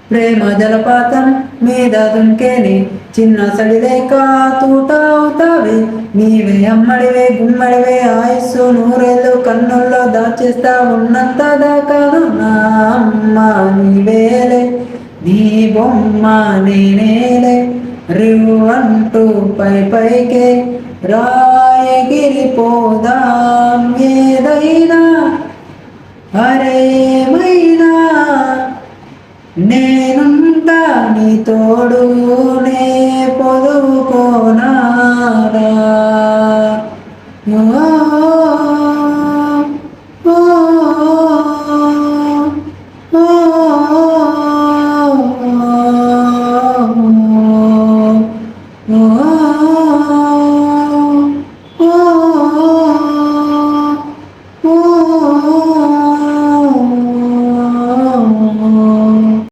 ప్రేమ జలపాతం మీద దుంకేని చిన్న సడిలేక తూట అవుతావే నీవే అమ్మడివే గుమ్మడివే ఆయుస్సు నూరేళ్ళు కన్నుల్లో దాచేస్తా ఉన్నంత దాకాను నా అమ్మ నీవేలే నీ బొమ్మ నేనేలే రివ్వంటూ పై పైకే రాయగిరిపోదాం ఏదైనా అరేమైనా నేనుంటా నీ తోడు